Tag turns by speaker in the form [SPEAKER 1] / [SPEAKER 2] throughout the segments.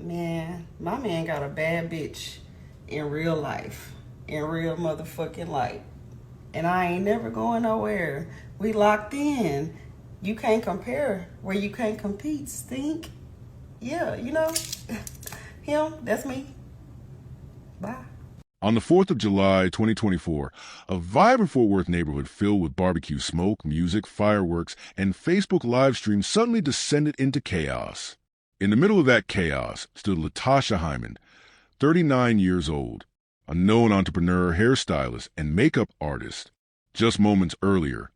[SPEAKER 1] Man, my man got a bad bitch in real life, in real motherfucking life. And I ain't never going nowhere. We locked in. You can't compare where you can't compete, stink. Yeah, him, that's me. Bye.
[SPEAKER 2] On the 4th of July, 2024, a vibrant Fort Worth neighborhood filled with barbecue smoke, music, fireworks, and Facebook live streams suddenly descended into chaos. In the middle of that chaos stood LaTasha Hymond, 39 years old, a known entrepreneur, hairstylist, and makeup artist. Just moments earlier,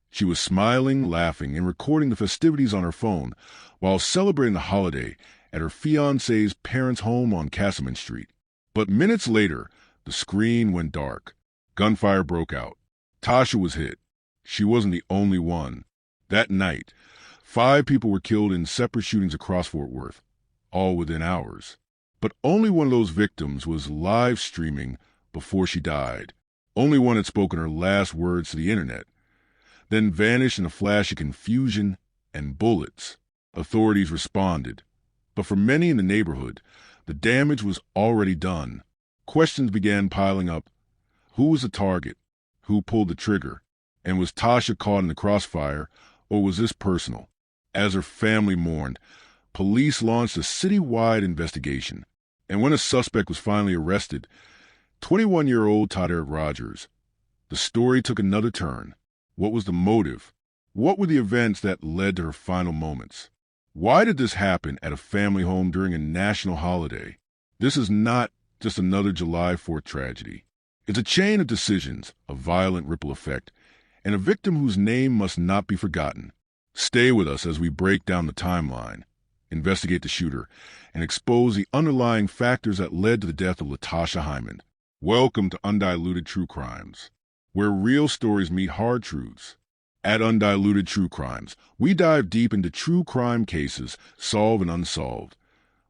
[SPEAKER 2] she was smiling, laughing, and recording the festivities on her phone while celebrating the holiday at her fiancé's parents' home on Castleman Street. But minutes later, the screen went dark. Gunfire broke out. Tasha was hit. She wasn't the only one. That night, 5 people were killed in separate shootings across Fort Worth, all within hours. But only one of those victims was live streaming before she died. Only one had spoken her last words to the internet, then vanished in a flash of confusion and bullets. Authorities responded. But for many in the neighborhood, the damage was already done. Questions began piling up. Who was the target? Who pulled the trigger? And was Tasha caught in the crossfire, or was this personal? As her family mourned, police launched a citywide investigation. And when a suspect was finally arrested, 21-year-old Toderick Rogers, the story took another turn. What was the motive? What were the events that led to her final moments? Why did this happen at a family home during a national holiday? This is not just another July 4th tragedy. It's a chain of decisions, a violent ripple effect, and a victim whose name must not be forgotten. Stay with us as we break down the timeline, investigate the shooter, and expose the underlying factors that led to the death of LaTasha Hymond. Welcome to Undiluted True Crimes, where real stories meet hard truths. At Undiluted True Crimes, we dive deep into true crime cases, solved and unsolved,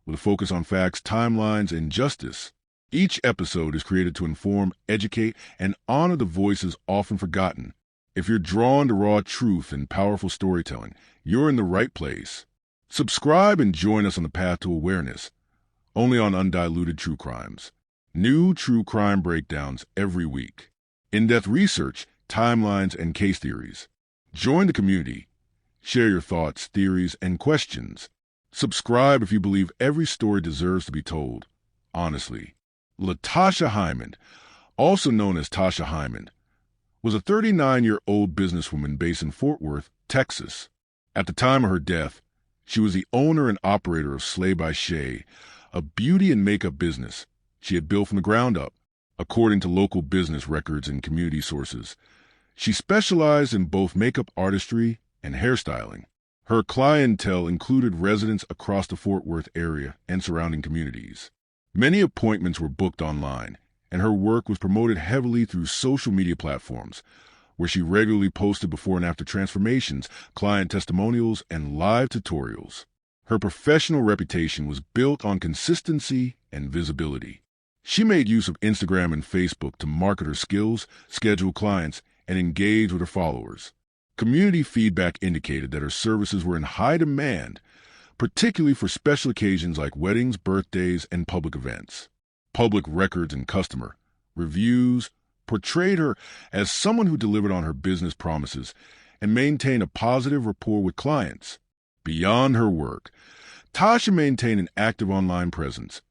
[SPEAKER 2] with a focus on facts, timelines, and justice. Each episode is created to inform, educate, and honor the voices often forgotten. If you're drawn to raw truth and powerful storytelling, you're in the right place. Subscribe and join us on the path to awareness, only on Undiluted True Crimes. New true crime breakdowns every week. In-depth research, timelines, and case theories. Join the community. Share your thoughts, theories, and questions. Subscribe if you believe every story deserves to be told, honestly. LaTasha Hymond, also known as Tasha Hymond, was a 39-year-old businesswoman based in Fort Worth, Texas. At the time of her death, she was the owner and operator of Slay by Shay, a beauty and makeup business she had built from the ground up. According to local business records and community sources, she specialized in both makeup artistry and hairstyling. Her clientele included residents across the Fort Worth area and surrounding communities. Many appointments were booked online, and her work was promoted heavily through social media platforms, where she regularly posted before and after transformations, client testimonials, and live tutorials. Her professional reputation was built on consistency and visibility. She made use of Instagram and Facebook to market her skills, schedule clients, and engage with her followers. Community feedback indicated that her services were in high demand, particularly for special occasions like weddings, birthdays, and public events. Public records and customer reviews portrayed her as someone who delivered on her business promises and maintained a positive rapport with clients. Beyond her work, Tasha maintained an active online presence,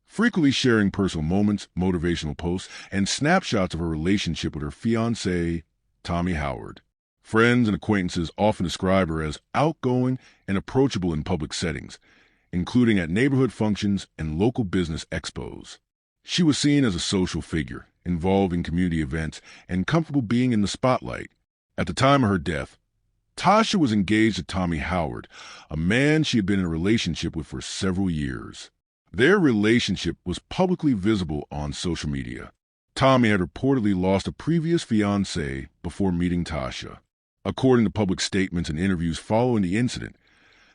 [SPEAKER 2] frequently sharing personal moments, motivational posts, and snapshots of her relationship with her fiancé, Tommy Howard. Friends and acquaintances often describe her as outgoing and approachable in public settings, including at neighborhood functions and local business expos. She was seen as a social figure, involved in community events, and comfortable being in the spotlight. At the time of her death, Tasha was engaged to Tommy Howard, a man she had been in a relationship with for several years. Their relationship was publicly visible on social media. Tommy had reportedly lost a previous fiancée before meeting Tasha. According to public statements and interviews following the incident,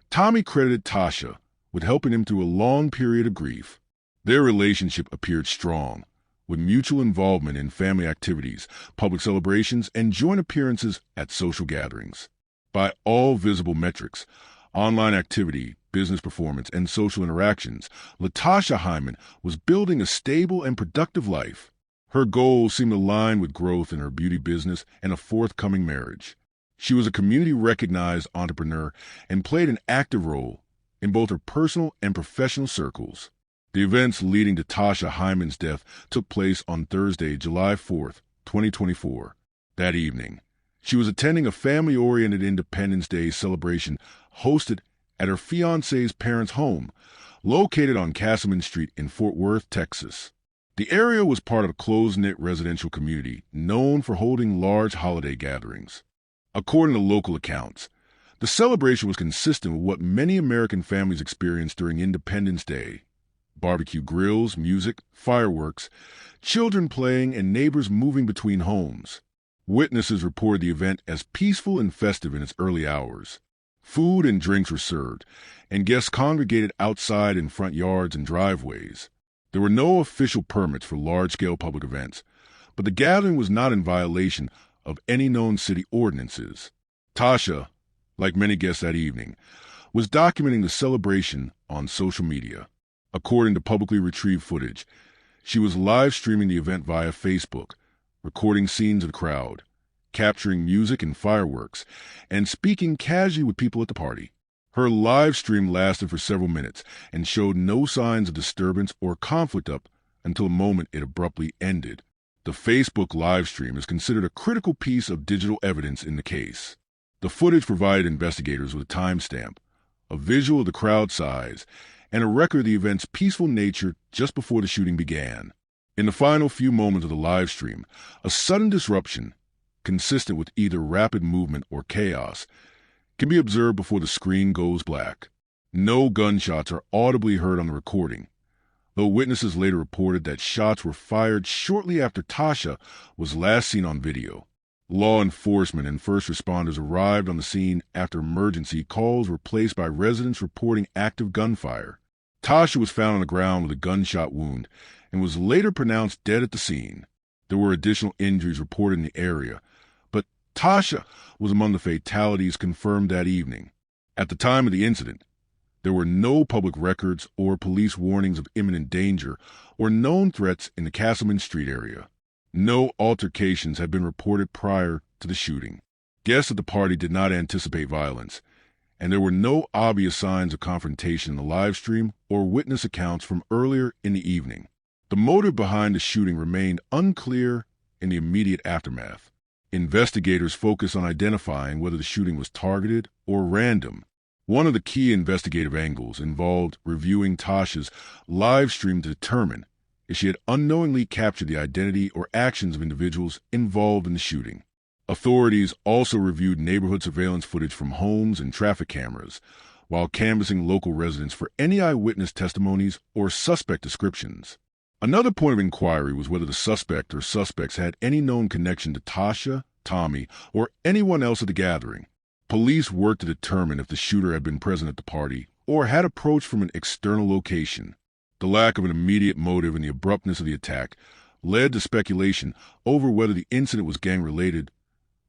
[SPEAKER 2] Tommy credited Tasha with helping him through a long period of grief. Their relationship appeared strong, with mutual involvement in family activities, public celebrations, and joint appearances at social gatherings. By all visible metrics, online activity business performance and social interactions, LaTasha Hymond was building a stable and productive life. Her goals seemed aligned with growth in her beauty business and a forthcoming marriage. She was a community-recognized entrepreneur and played an active role in both her personal and professional circles. The events leading to Latasha Hymond's death took place on Thursday, July 4th, 2024. That evening, she was attending a family-oriented Independence Day celebration hosted at her fiancé's parents' home, located on Castleman Street in Fort Worth, Texas. The area was part of a close-knit residential community known for holding large holiday gatherings. According to local accounts, the celebration was consistent with what many American families experience during Independence Day: barbecue grills, music, fireworks, children playing, and neighbors moving between homes. Witnesses reported the event as peaceful and festive in its early hours. Food and drinks were served, and guests congregated outside in front yards and driveways. There were no official permits for large-scale public events, but the gathering was not in violation of any known city ordinances. Tasha, like many guests that evening, was documenting the celebration on social media. According to publicly retrieved footage, she was live streaming the event via Facebook, recording scenes of the crowd, capturing music and fireworks, and speaking casually with people at the party. Her live stream lasted for several minutes and showed no signs of disturbance or conflict up until the moment it abruptly ended. The Facebook live stream is considered a critical piece of digital evidence in the case. The footage provided investigators with a timestamp, a visual of the crowd size, and a record of the event's peaceful nature just before the shooting began. In the final few moments of the live stream, a sudden disruption, consistent with either rapid movement or chaos, can be observed before the screen goes black. No gunshots are audibly heard on the recording, though witnesses later reported that shots were fired shortly after Tasha was last seen on video. Law enforcement and first responders arrived on the scene after emergency calls were placed by residents reporting active gunfire. Tasha was found on the ground with a gunshot wound and was later pronounced dead at the scene. There were additional injuries reported in the area, but Tasha was among the fatalities confirmed that evening. At the time of the incident, there were no public records or police warnings of imminent danger or known threats in the Castleman Street area. No altercations had been reported prior to the shooting. Guests at the party did not anticipate violence, and there were no obvious signs of confrontation in the live stream or witness accounts from earlier in the evening. The motive behind the shooting remained unclear in the immediate aftermath. Investigators focused on identifying whether the shooting was targeted or random. One of the key investigative angles involved reviewing Tasha's live stream to determine if she had unknowingly captured the identity or actions of individuals involved in the shooting. Authorities also reviewed neighborhood surveillance footage from homes and traffic cameras, while canvassing local residents for any eyewitness testimonies or suspect descriptions. Another point of inquiry was whether the suspect or suspects had any known connection to Tasha, Tommy, or anyone else at the gathering. Police worked to determine if the shooter had been present at the party or had approached from an external location. The lack of an immediate motive and the abruptness of the attack led to speculation over whether the incident was gang-related,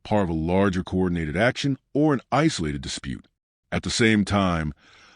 [SPEAKER 2] part of a larger coordinated action, or an isolated dispute. At the same time,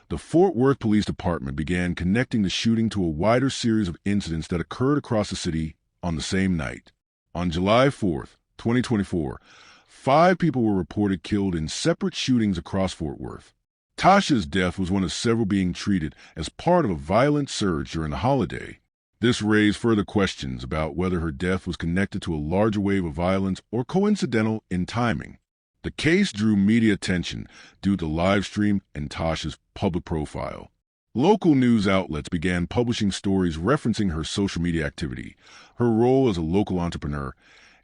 [SPEAKER 2] the Fort Worth Police Department began connecting the shooting to a wider series of incidents that occurred across the city on the same night. On July 4th, 2024, 5 people were reported killed in separate shootings across Fort Worth. Tasha's death was one of several being treated as part of a violent surge during the holiday. This raised further questions about whether her death was connected to a larger wave of violence or coincidental in timing. The case drew media attention due to the live stream and Tasha's public profile. Local news outlets began publishing stories referencing her social media activity, her role as a local entrepreneur,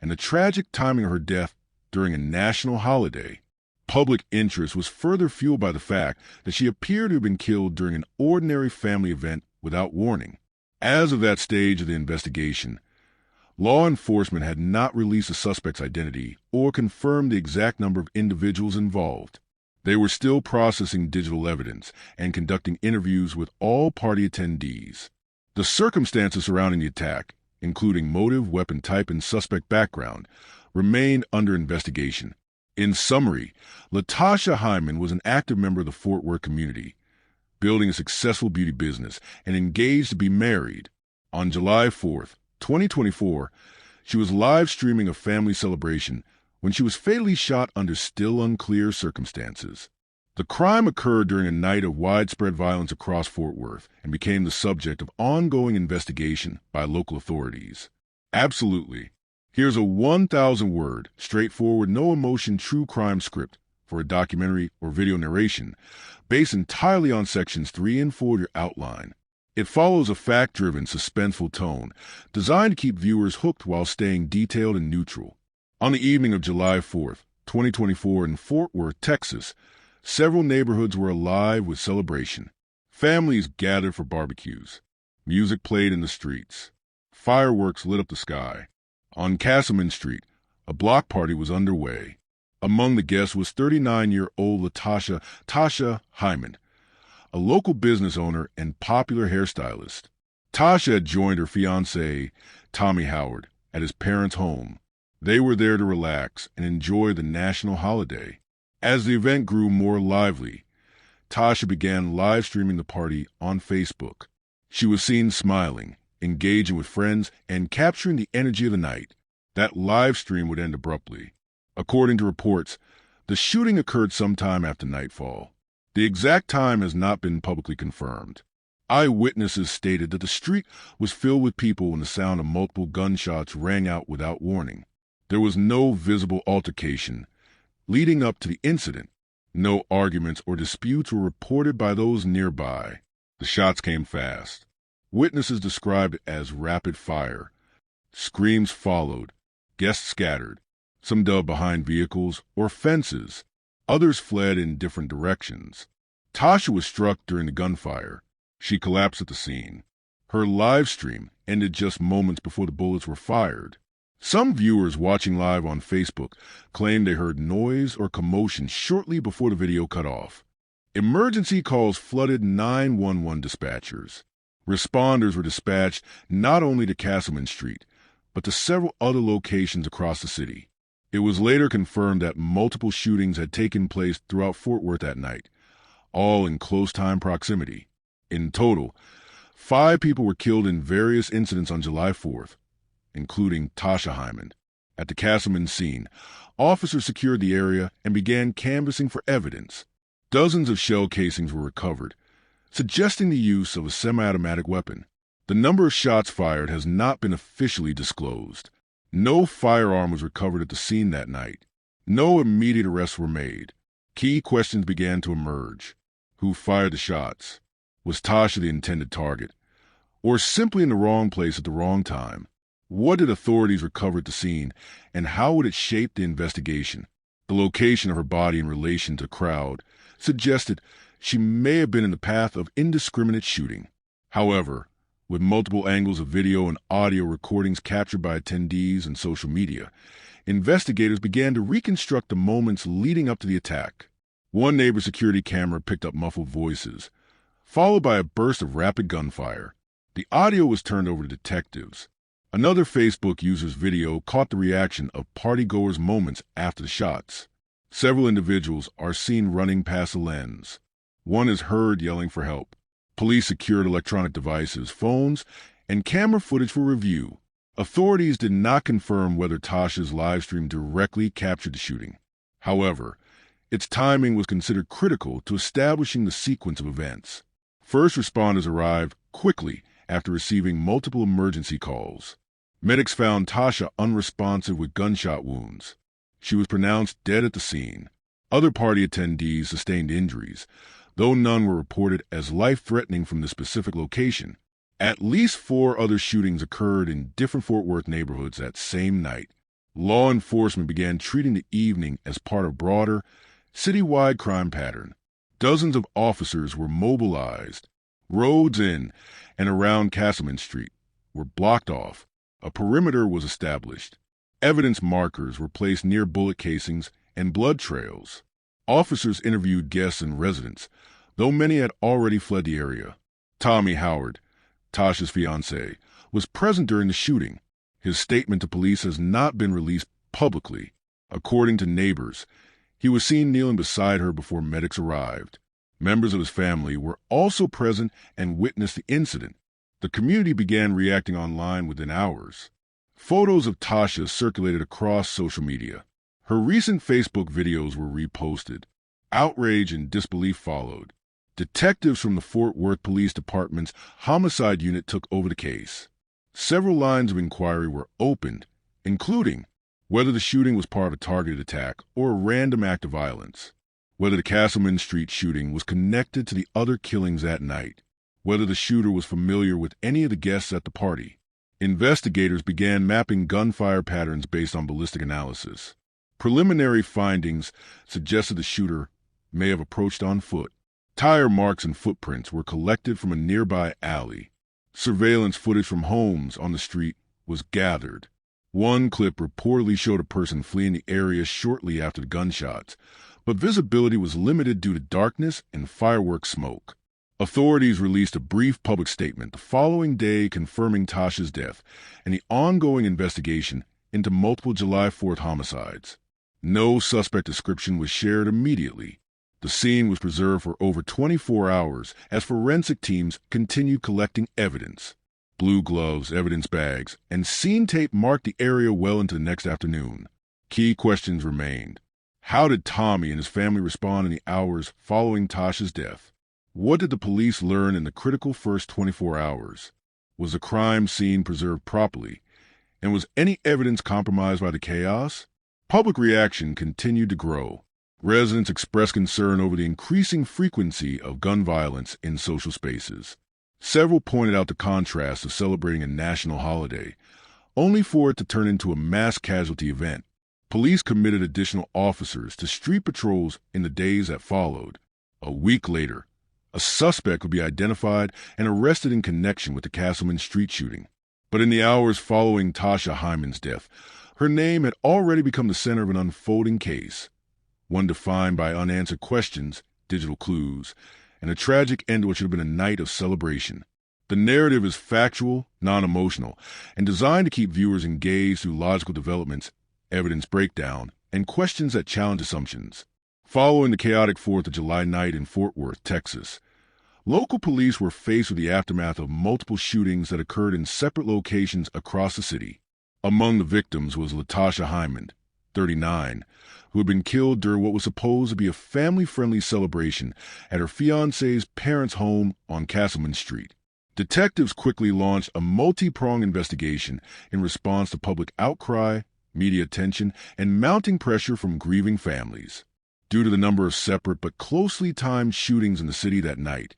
[SPEAKER 2] and the tragic timing of her death during a national holiday. Public interest was further fueled by the fact that she appeared to have been killed during an ordinary family event without warning. As of that stage of the investigation, law enforcement had not released the suspect's identity or confirmed the exact number of individuals involved. They were still processing digital evidence and conducting interviews with all party attendees. The circumstances surrounding the attack, including motive, weapon type, and suspect background, remained under investigation. In summary, Latasha Hymond was an active member of the Fort Worth community, building a successful beauty business, and engaged to be married. On July 4th, 2024, she was live streaming a family celebration when she was fatally shot under still unclear circumstances. The crime occurred during a night of widespread violence across Fort Worth and became the subject of ongoing investigation by local authorities. Absolutely. Here's a 1,000-word, straightforward, no-emotion true crime script for a documentary or video narration based entirely on sections 3 and 4 of your outline. It follows a fact-driven, suspenseful tone designed to keep viewers hooked while staying detailed and neutral. On the evening of July 4th, 2024, in Fort Worth, Texas, several neighborhoods were alive with celebration. Families gathered for barbecues. Music played in the streets. Fireworks lit up the sky. On Castleman Street, a block party was underway. Among the guests was 39-year-old LaTasha Hymond, a local business owner and popular hairstylist. Tasha had joined her fiancé, Tommy Howard, at his parents' home. They were there to relax and enjoy the national holiday. As the event grew more lively, Tasha began live streaming the party on Facebook. She was seen smiling, engaging with friends, and capturing the energy of the night. That live stream would end abruptly. According to reports, the shooting occurred sometime after nightfall. The exact time has not been publicly confirmed. Eyewitnesses stated that the street was filled with people when the sound of multiple gunshots rang out without warning. There was no visible altercation leading up to the incident. No arguments or disputes were reported by those nearby. The shots came fast. Witnesses described it as rapid fire. Screams followed. Guests scattered. Some dove behind vehicles or fences. Others fled in different directions. Tasha was struck during the gunfire. She collapsed at the scene. Her live stream ended just moments before the bullets were fired. Some viewers watching live on Facebook claimed they heard noise or commotion shortly before the video cut off. Emergency calls flooded 911 dispatchers. Responders were dispatched not only to Castleman Street, but to several other locations across the city. It was later confirmed that multiple shootings had taken place throughout Fort Worth that night, all in close time proximity. In total, 5 people were killed in various incidents on July 4th, including Latasha Hymond. At the Castleman scene, officers secured the area and began canvassing for evidence. Dozens of shell casings were recovered, suggesting the use of a semi-automatic weapon. The number of shots fired has not been officially disclosed. No firearm was recovered at the scene that night. No immediate arrests were made. Key questions began to emerge. Who fired the shots? Was Tasha the intended target? Or simply in the wrong place at the wrong time? What did authorities recover at the scene, and how would it shape the investigation? The location of her body in relation to the crowd suggested she may have been in the path of indiscriminate shooting. However, with multiple angles of video and audio recordings captured by attendees and social media, investigators began to reconstruct the moments leading up to the attack. One neighbor's security camera picked up muffled voices, followed by a burst of rapid gunfire. The audio was turned over to detectives. Another Facebook user's video caught the reaction of partygoers moments after the shots. Several individuals are seen running past the lens. One is heard yelling for help. Police secured electronic devices, phones, and camera footage for review. Authorities did not confirm whether Tasha's livestream directly captured the shooting. However, its timing was considered critical to establishing the sequence of events. First responders arrived quickly after receiving multiple emergency calls. Medics found Tasha unresponsive with gunshot wounds. She was pronounced dead at the scene. Other party attendees sustained injuries, though none were reported as life-threatening from the specific location. At least 4 other shootings occurred in different Fort Worth neighborhoods that same night. Law enforcement began treating the evening as part of a broader, citywide crime pattern. Dozens of officers were mobilized. Roads in and around Castleman Street were blocked off. A perimeter was established. Evidence markers were placed near bullet casings and blood trails. Officers interviewed guests and residents, though many had already fled the area. Tommy Howard, Tasha's fiancé, was present during the shooting. His statement to police has not been released publicly. According to neighbors, he was seen kneeling beside her before medics arrived. Members of his family were also present and witnessed the incident. The community began reacting online within hours. Photos of Tasha circulated across social media. Her recent Facebook videos were reposted. Outrage and disbelief followed. Detectives from the Fort Worth Police Department's homicide unit took over the case. Several lines of inquiry were opened, including whether the shooting was part of a targeted attack or a random act of violence, whether the Castleman Street shooting was connected to the other killings that night, whether the shooter was familiar with any of the guests at the party. Investigators began mapping gunfire patterns based on ballistic analysis. Preliminary findings suggested the shooter may have approached on foot. Tire marks and footprints were collected from a nearby alley. Surveillance footage from homes on the street was gathered. One clip reportedly showed a person fleeing the area shortly after the gunshots, but visibility was limited due to darkness and fireworks smoke. Authorities released a brief public statement the following day confirming Tasha's death and the ongoing investigation into multiple July 4th homicides. No suspect description was shared immediately. The scene was preserved for over 24 hours as forensic teams continued collecting evidence. Blue gloves, evidence bags, and scene tape marked the area well into the next afternoon. Key questions remained. How did Tommy and his family respond in the hours following Tasha's death? What did the police learn in the critical first 24 hours? Was the crime scene preserved properly? And was any evidence compromised by the chaos? Public reaction continued to grow. Residents expressed concern over the increasing frequency of gun violence in social spaces. Several pointed out the contrast of celebrating a national holiday, only for it to turn into a mass casualty event. Police committed additional officers to street patrols in the days that followed. A week later, a suspect would be identified and arrested in connection with the Castleman Street shooting. But in the hours following Latasha Hymond's death, her name had already become the center of an unfolding case, one defined by unanswered questions, digital clues, and a tragic end to what should have been a night of celebration. The narrative is factual, non-emotional, and designed to keep viewers engaged through logical developments, evidence breakdown, and questions that challenge assumptions. Following the chaotic 4th of July night in Fort Worth, Texas, local police were faced with the aftermath of multiple shootings that occurred in separate locations across the city. Among the victims was LaTasha Hymond, 39, who had been killed during what was supposed to be a family-friendly celebration at her fiancé's parents' home on Castleman Street. Detectives quickly launched a multi-pronged investigation in response to public outcry, media attention, and mounting pressure from grieving families. Due to the number of separate but closely timed shootings in the city that night,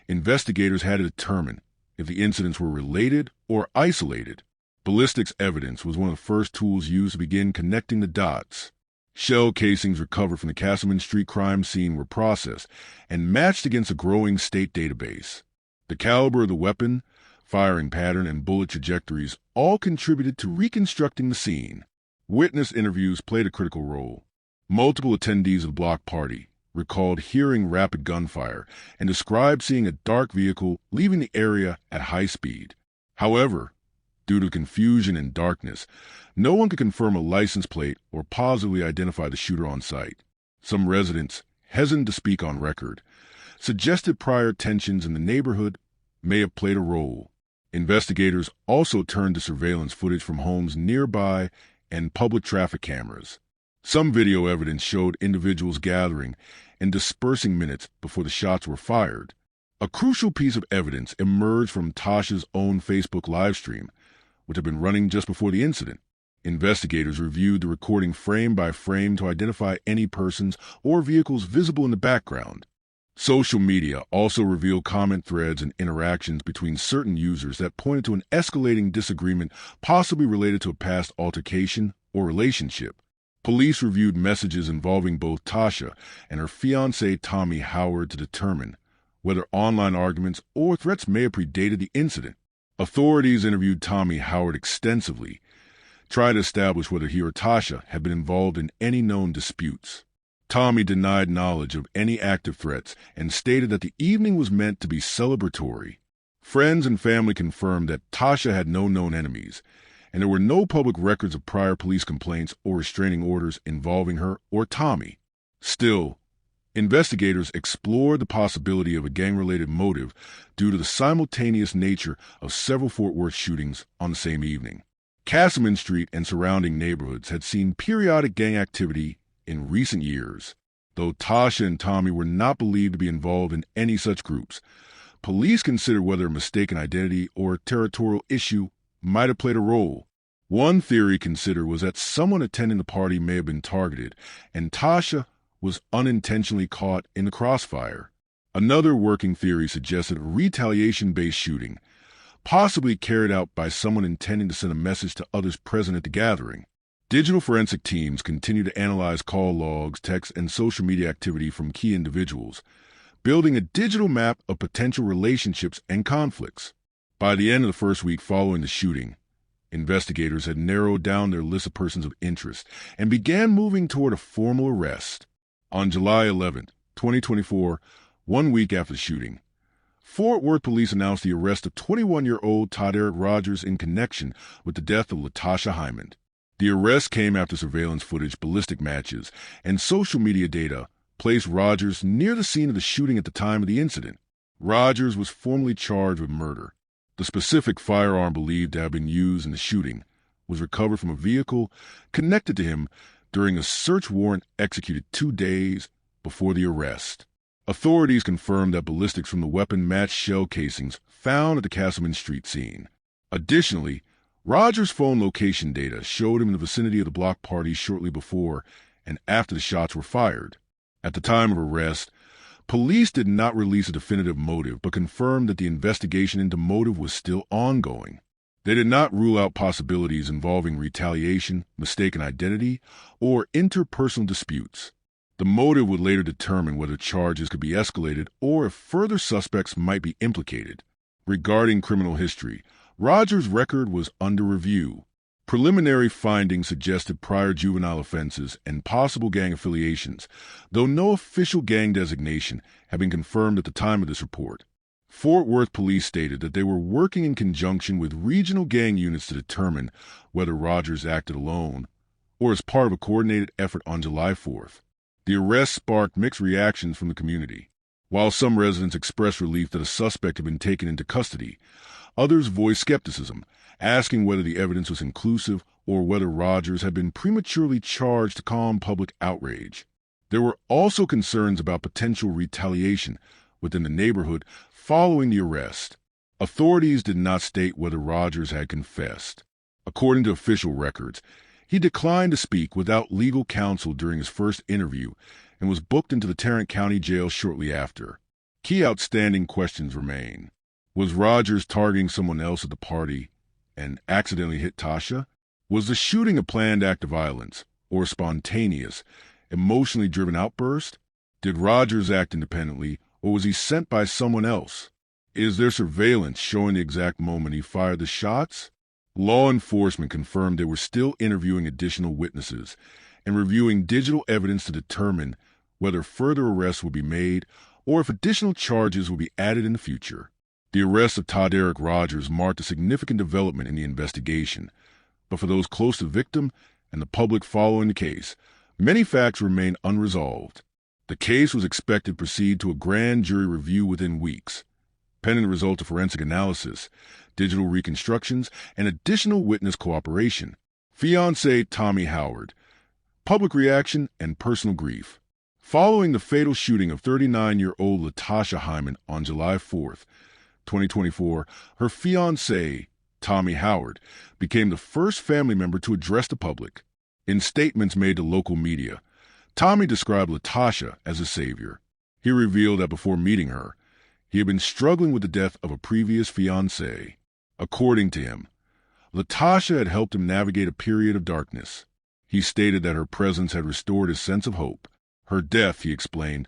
[SPEAKER 2] investigators had to determine if the incidents were related or isolated. Ballistics evidence was one of the first tools used to begin connecting the dots. Shell casings recovered from the Castleman Street crime scene were processed and matched against a growing state database. The caliber of the weapon, firing pattern, and bullet trajectories all contributed to reconstructing the scene. Witness interviews played a critical role. Multiple attendees of the block party recalled hearing rapid gunfire and described seeing a dark vehicle leaving the area at high speed. However, due to confusion and darkness, no one could confirm a license plate or positively identify the shooter on site. Some residents, hesitant to speak on record, suggested prior tensions in the neighborhood may have played a role. Investigators also turned to surveillance footage from homes nearby and public traffic cameras. Some video evidence showed individuals gathering and dispersing minutes before the shots were fired. A crucial piece of evidence emerged from Tasha's own Facebook livestream, which had been running just before the incident. Investigators reviewed the recording frame by frame to identify any persons or vehicles visible in the background. Social media also revealed comment threads and interactions between certain users that pointed to an escalating disagreement possibly related to a past altercation or relationship. Police reviewed messages involving both Tasha and her fiancé Tommy Howard to determine whether online arguments or threats may have predated the incident. Authorities interviewed Tommy Howard extensively, trying to establish whether he or Tasha had been involved in any known disputes. Tommy denied knowledge of any active threats and stated that the evening was meant to be celebratory. Friends and family confirmed that Tasha had no known enemies, and there were no public records of prior police complaints or restraining orders involving her or Tommy. Still, Investigators explored the possibility of a gang-related motive due to the simultaneous nature of several Fort Worth shootings on the same evening. Castleman Street and surrounding neighborhoods had seen periodic gang activity in recent years. Though Tasha and Tommy were not believed to be involved in any such groups, police considered whether a mistaken identity or a territorial issue might have played a role. One theory considered was that someone attending the party may have been targeted, and Tasha was unintentionally caught in the crossfire. Another working theory suggested a retaliation-based shooting, possibly carried out by someone intending to send a message to others present at the gathering. Digital forensic teams continue to analyze call logs, texts, and social media activity from key individuals, building a digital map of potential relationships and conflicts. By the end of the first week following the shooting, investigators had narrowed down their list of persons of interest and began moving toward a formal arrest. On July 11, 2024, 1 week after the shooting, Fort Worth police announced the arrest of 21-year-old Toderick Rogers in connection with the death of LaTasha Hymond. The arrest came after surveillance footage, ballistic matches, and social media data placed Rogers near the scene of the shooting at the time of the incident. Rogers was formally charged with murder. The specific firearm believed to have been used in the shooting was recovered from a vehicle connected to him during a search warrant executed 2 days before the arrest. Authorities confirmed that ballistics from the weapon matched shell casings found at the Castleman Street scene. Additionally, Rogers' phone location data showed him in the vicinity of the block party shortly before and after the shots were fired. At the time of arrest, police did not release a definitive motive, but confirmed that the investigation into motive was still ongoing. They did not rule out possibilities involving retaliation, mistaken identity, or interpersonal disputes. The motive would later determine whether charges could be escalated or if further suspects might be implicated. Regarding criminal history, Rogers' record was under review. Preliminary findings suggested prior juvenile offenses and possible gang affiliations, though no official gang designation had been confirmed at the time of this report. Fort Worth police stated that they were working in conjunction with regional gang units to determine whether Rogers acted alone or as part of a coordinated effort on July 4th. The arrest sparked mixed reactions from the community. While some residents expressed relief that a suspect had been taken into custody, others voiced skepticism, asking whether the evidence was inclusive or whether Rogers had been prematurely charged to calm public outrage. There were also concerns about potential retaliation within the neighborhood following the arrest. Authorities did not state whether Rogers had confessed. According to official records, he declined to speak without legal counsel during his first interview and was booked into the Tarrant County Jail shortly after. Key outstanding questions remain. Was Rogers targeting someone else at the party and accidentally hit Tasha? Was the shooting a planned act of violence or a spontaneous, emotionally driven outburst? Did Rogers act independently or was he sent by someone else? Is there surveillance showing the exact moment he fired the shots? Law enforcement confirmed they were still interviewing additional witnesses and reviewing digital evidence to determine whether further arrests would be made or if additional charges will be added in the future. The arrest of Toderick Rogers marked a significant development in the investigation, but for those close to the victim and the public following the case, many facts remain unresolved. The case was expected to proceed to a grand jury review within weeks, pending the result of forensic analysis, digital reconstructions, and additional witness cooperation. Fiancé Tommy Howard. Public reaction and personal grief. Following the fatal shooting of 39-year-old Latasha Hymond on July 4th, 2024, her fiancé, Tommy Howard, became the first family member to address the public. In statements made to local media, Tommy described Latasha as a savior. He revealed that before meeting her, he had been struggling with the death of a previous fiancé. According to him, Latasha had helped him navigate a period of darkness. He stated that her presence had restored his sense of hope. Her death, he explained,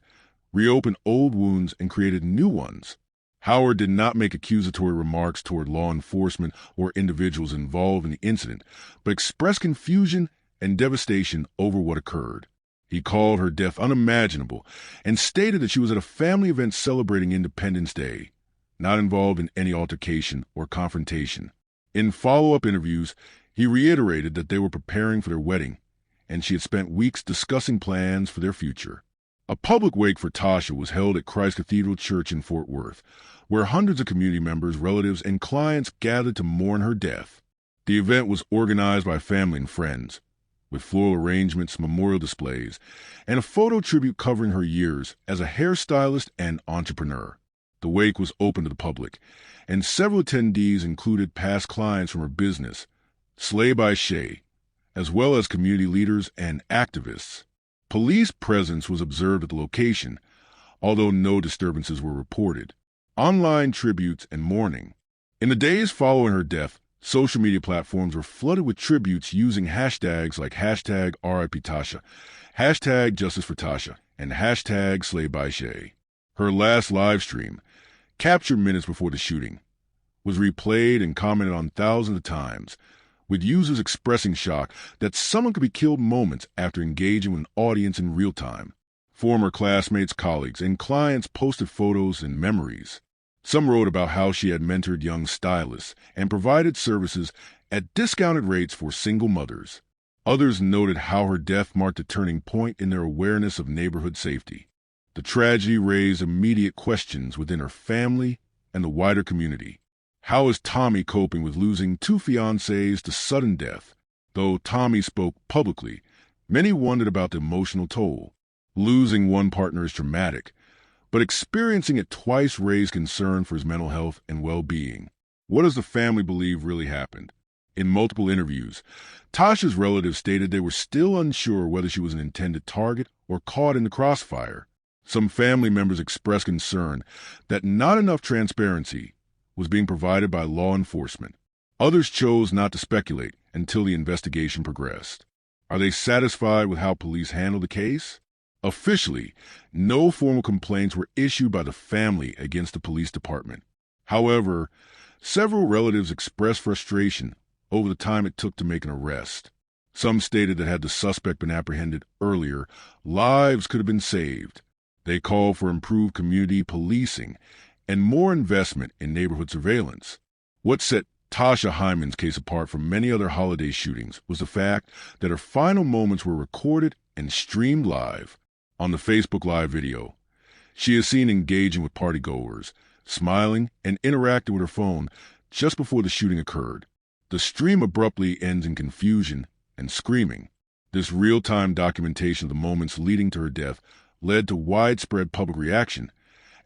[SPEAKER 2] reopened old wounds and created new ones. Howard did not make accusatory remarks toward law enforcement or individuals involved in the incident, but expressed confusion and devastation over what occurred. He called her death unimaginable and stated that she was at a family event celebrating Independence Day, not involved in any altercation or confrontation. In follow-up interviews, he reiterated that they were preparing for their wedding, and she had spent weeks discussing plans for their future. A public wake for Tasha was held at Christ Cathedral Church in Fort Worth, where hundreds of community members, relatives, and clients gathered to mourn her death. The event was organized by family and friends, with floral arrangements, memorial displays, and a photo tribute covering her years as a hairstylist and entrepreneur. The wake was open to the public, and several attendees included past clients from her business, Slay by Shay, as well as community leaders and activists. Police presence was observed at the location, although no disturbances were reported. Online tributes and mourning. In the days following her death, social media platforms were flooded with tributes using hashtags like hashtag RIP Tasha, hashtag Justice for Tasha, and hashtag Slay by Shay. Her last live stream, captured minutes before the shooting, was replayed and commented on thousands of times, with users expressing shock that someone could be killed moments after engaging with an audience in real time. Former classmates, colleagues, and clients posted photos and memories. Some wrote about how she had mentored young stylists and provided services at discounted rates for single mothers. Others noted how her death marked a turning point in their awareness of neighborhood safety. The tragedy raised immediate questions within her family and the wider community. How is Tommy coping with losing two fiancés to sudden death? Though Tommy spoke publicly, many wondered about the emotional toll. Losing one partner is traumatic, but experiencing it twice raised concern for his mental health and well-being. What does the family believe really happened? In multiple interviews, Tasha's relatives stated they were still unsure whether she was an intended target or caught in the crossfire. Some family members expressed concern that not enough transparency was being provided by law enforcement. Others chose not to speculate until the investigation progressed. Are they satisfied with how police handled the case? Officially, no formal complaints were issued by the family against the police department. However, several relatives expressed frustration over the time it took to make an arrest. Some stated that had the suspect been apprehended earlier, lives could have been saved. They called for improved community policing and more investment in neighborhood surveillance. What set Latasha Hymond's case apart from many other holiday shootings was the fact that her final moments were recorded and streamed live. On the Facebook Live video, she is seen engaging with partygoers, smiling and interacting with her phone just before the shooting occurred. The stream abruptly ends in confusion and screaming. This real-time documentation of the moments leading to her death led to widespread public reaction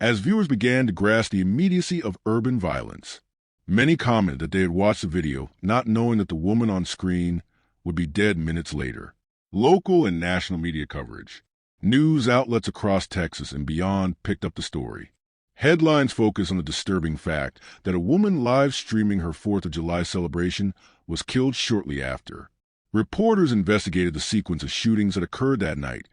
[SPEAKER 2] as viewers began to grasp the immediacy of urban violence. Many commented that they had watched the video not knowing that the woman on screen would be dead minutes later. Local and national media coverage. News outlets across Texas and beyond picked up the story. Headlines focused on the disturbing fact that a woman live streaming her 4th of July celebration was killed shortly after. Reporters investigated the sequence of shootings that occurred that night,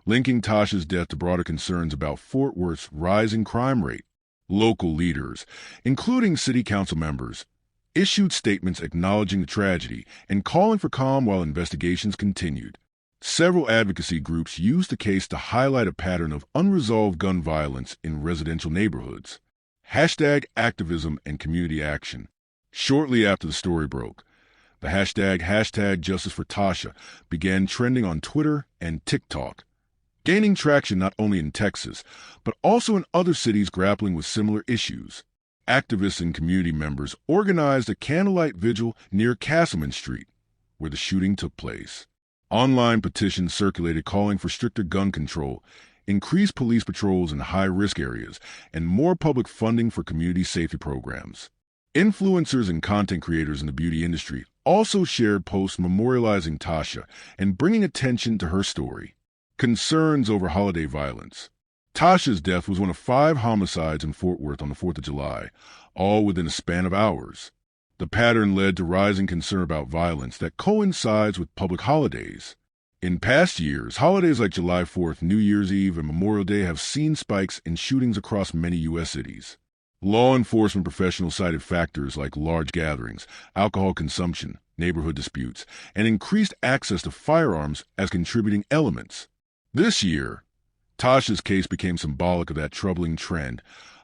[SPEAKER 2] linking Tasha's death to broader concerns about Fort Worth's rising crime rate. Local leaders, including city council members, issued statements acknowledging the tragedy and calling for calm while investigations continued. Several advocacy groups used the case to highlight a pattern of unresolved gun violence in residential neighborhoods. Hashtag activism and community action. Shortly after the story broke, the hashtag Justice for Tasha began trending on Twitter and TikTok, gaining traction not only in Texas, but also in other cities grappling with similar issues. Activists and community members organized a candlelight vigil near Castleman Street, where the shooting took place. Online petitions circulated calling for stricter gun control, increased police patrols in high-risk areas, and more public funding for community safety programs. Influencers and content creators in the beauty industry also shared posts memorializing Tasha and bringing attention to her story. Concerns over holiday violence. Tasha's death was one of 5 homicides in Fort Worth on the 4th of July, all within a span of hours. The pattern led to rising concern about violence that coincides with public holidays. In past years, holidays like July 4th, New Year's Eve, and Memorial Day have seen spikes in shootings across many U.S. cities. Law enforcement professionals cited factors like large gatherings, alcohol consumption, neighborhood disputes, and increased access to firearms as contributing elements. This year, Tasha's case became symbolic of that troubling trend,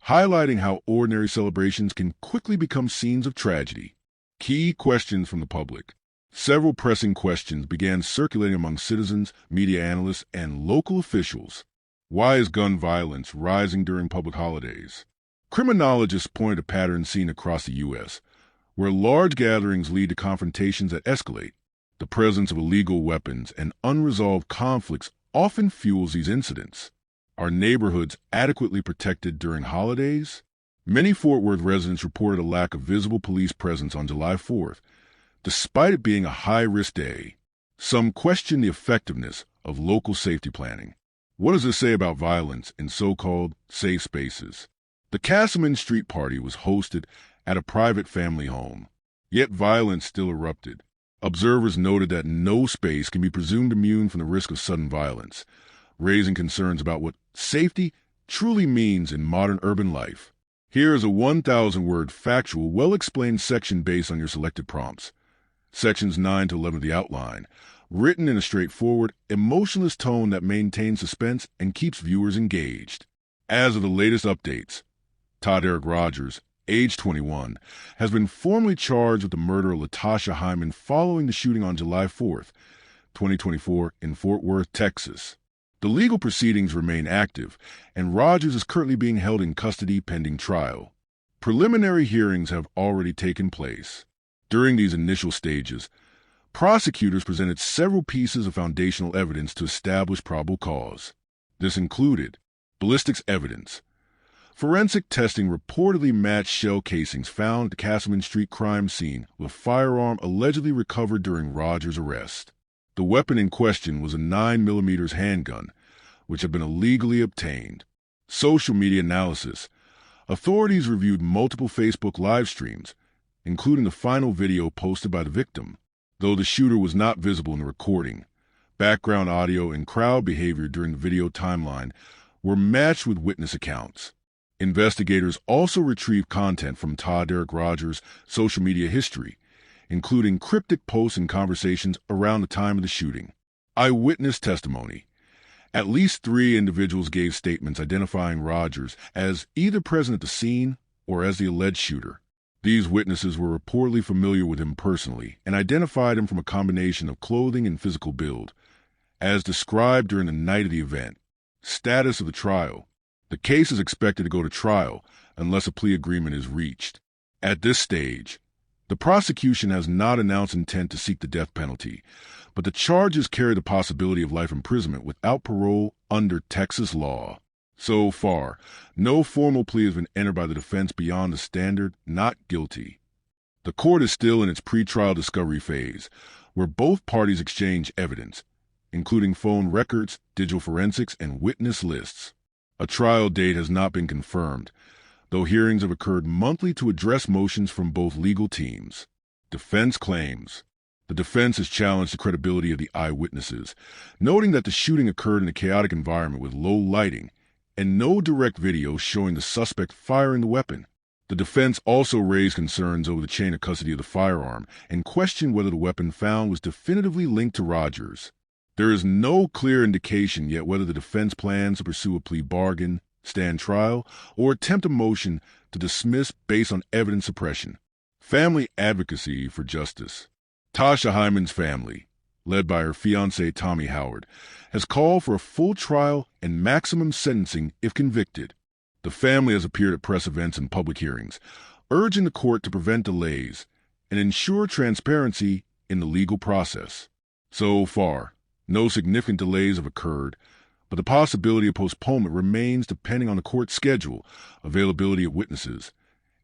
[SPEAKER 2] highlighting how ordinary celebrations can quickly become scenes of tragedy. Key questions from the public. Several pressing questions began circulating among citizens, media analysts, and local officials. Why is gun violence rising during public holidays? Criminologists point a pattern seen across the U.S., where large gatherings lead to confrontations that escalate. The presence of illegal weapons and unresolved conflicts often fuels these incidents. Are neighborhoods adequately protected during holidays? Many Fort Worth residents reported a lack of visible police presence on July 4th, despite it being a high-risk day. Some question the effectiveness of local safety planning. What does this say about violence in so-called safe spaces? The Castleman Street party was hosted at a private family home, yet violence still erupted. Observers noted that no space can be presumed immune from the risk of sudden violence, raising concerns about what safety truly means in modern urban life. Here is a 1,000-word factual, well-explained section based on your selected prompts. Sections 9 to 11 of the outline, written in a straightforward, emotionless tone that maintains suspense and keeps viewers engaged. As of the latest updates, Toderick Rogers, age 21, has been formally charged with the murder of LaTasha Hymond following the shooting on July 4th, 2024 in Fort Worth, Texas. The legal proceedings remain active, and Rogers is currently being held in custody pending trial. Preliminary hearings have already taken place. During these initial stages, prosecutors presented several pieces of foundational evidence to establish probable cause. This included ballistics evidence. Forensic testing reportedly matched shell casings found at the Castleman Street crime scene with a firearm allegedly recovered during Rogers' arrest. The weapon in question was a 9mm handgun, which had been illegally obtained. Social media analysis. Authorities reviewed multiple Facebook live streams, including the final video posted by the victim. Though the shooter was not visible in the recording, background audio and crowd behavior during the video timeline were matched with witness accounts. Investigators also retrieved content from Toderick Rogers' social media history, including cryptic posts and conversations around the time of the shooting. Eyewitness testimony. At least 3 individuals gave statements identifying Rogers as either present at the scene or as the alleged shooter. These witnesses were reportedly familiar with him personally and identified him from a combination of clothing and physical build, as described during the night of the event. Status of the trial. The case is expected to go to trial unless a plea agreement is reached. At this stage, the prosecution has not announced intent to seek the death penalty, but the charges carry the possibility of life imprisonment without parole under Texas law. So far, no formal plea has been entered by the defense beyond the standard not guilty. The court is still in its pretrial discovery phase, where both parties exchange evidence, including phone records, digital forensics, and witness lists. A trial date has not been confirmed, though hearings have occurred monthly to address motions from both legal teams. Defense claims. The defense has challenged the credibility of the eyewitnesses, noting that the shooting occurred in a chaotic environment with low lighting and no direct video showing the suspect firing the weapon. The defense also raised concerns over the chain of custody of the firearm and questioned whether the weapon found was definitively linked to Rogers. There is no clear indication yet whether the defense plans to pursue a plea bargain, stand trial, or attempt a motion to dismiss based on evidence suppression. Family advocacy for justice. Latasha Hymond's family, led by her fiancé Tommy Howard, has called for a full trial and maximum sentencing if convicted. The family has appeared at press events and public hearings, urging the court to prevent delays and ensure transparency in the legal process. So far, no significant delays have occurred, but the possibility of postponement remains depending on the court's schedule, availability of witnesses,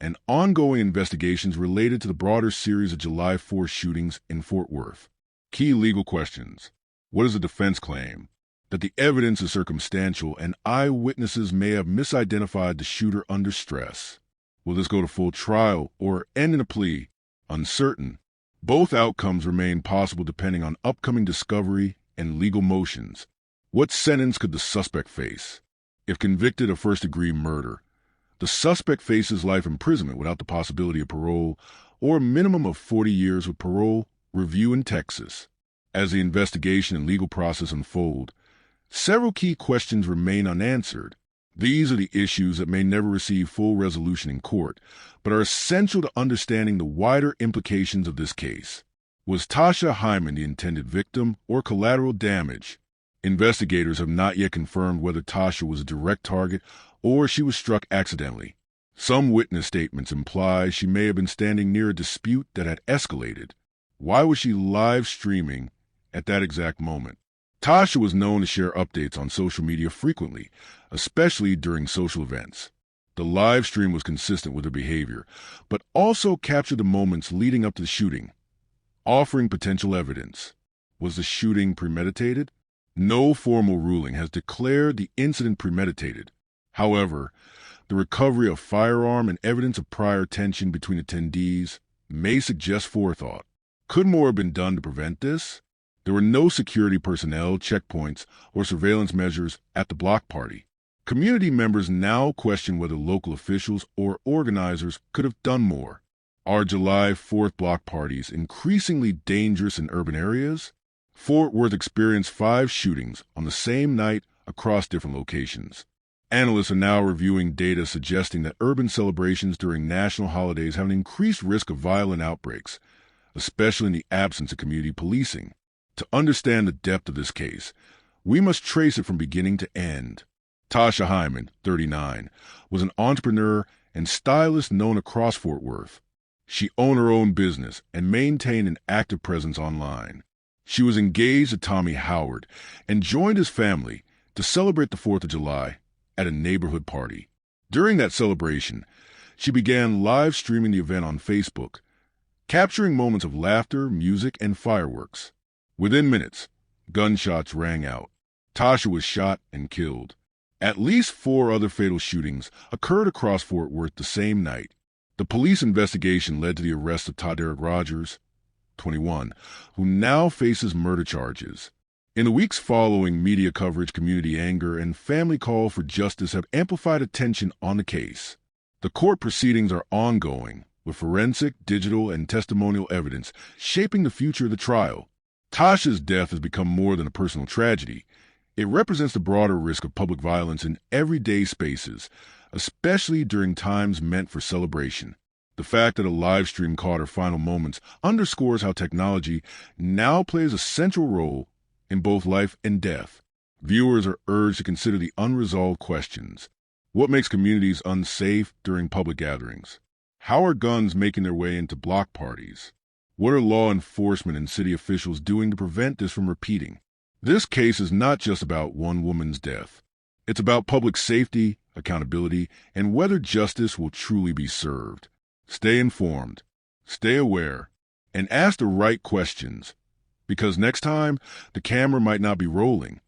[SPEAKER 2] and ongoing investigations related to the broader series of July 4 shootings in Fort Worth. Key legal questions. What does the defense claim? That the evidence is circumstantial and eyewitnesses may have misidentified the shooter under stress. Will this go to full trial or end in a plea? Uncertain. Both outcomes remain possible depending on upcoming discovery and legal motions. What sentence could the suspect face? If convicted of first-degree murder, the suspect faces life imprisonment without the possibility of parole or a minimum of 40 years with parole review in Texas. As the investigation and legal process unfold, several key questions remain unanswered. These are the issues that may never receive full resolution in court, but are essential to understanding the wider implications of this case. Was Latasha Hymond the intended victim or collateral damage? Investigators have not yet confirmed whether Tasha was a direct target or she was struck accidentally. Some witness statements imply she may have been standing near a dispute that had escalated. Why was she live streaming at that exact moment? Tasha was known to share updates on social media frequently, especially during social events. The live stream was consistent with her behavior, but also captured the moments leading up to the shooting, offering potential evidence. Was the shooting premeditated? No formal ruling has declared the incident premeditated. However, the recovery of firearm and evidence of prior tension between attendees may suggest forethought. Could more have been done to prevent this? There were no security personnel, checkpoints, or surveillance measures at the block party. Community members now question whether local officials or organizers could have done more. Are July 4th block parties increasingly dangerous in urban areas? Fort Worth experienced 5 shootings on the same night across different locations. Analysts are now reviewing data suggesting that urban celebrations during national holidays have an increased risk of violent outbreaks, especially in the absence of community policing. To understand the depth of this case, we must trace it from beginning to end. LaTasha Hymond, 39, was an entrepreneur and stylist known across Fort Worth. She owned her own business and maintained an active presence online. She was engaged to Tommy Howard and joined his family to celebrate the 4th of July at a neighborhood party. During that celebration, she began live streaming the event on Facebook, capturing moments of laughter, music, and fireworks. Within minutes, gunshots rang out. Tasha was shot and killed. At least 4 other fatal shootings occurred across Fort Worth the same night. The police investigation led to the arrest of Toderick Rogers, 21, who now faces murder charges. In the weeks following, media coverage, community anger, and family call for justice have amplified attention on the case. The court proceedings are ongoing, with forensic, digital, and testimonial evidence shaping the future of the trial. Tasha's death has become more than a personal tragedy. It represents the broader risk of public violence in everyday spaces, especially during times meant for celebration. The fact that a live stream caught her final moments underscores how technology now plays a central role in both life and death. Viewers are urged to consider the unresolved questions. What makes communities unsafe during public gatherings? How are guns making their way into block parties? What are law enforcement and city officials doing to prevent this from repeating? This case is not just about one woman's death. It's about public safety, accountability, and whether justice will truly be served. Stay informed, stay aware, and ask the right questions, because next time the camera might not be rolling,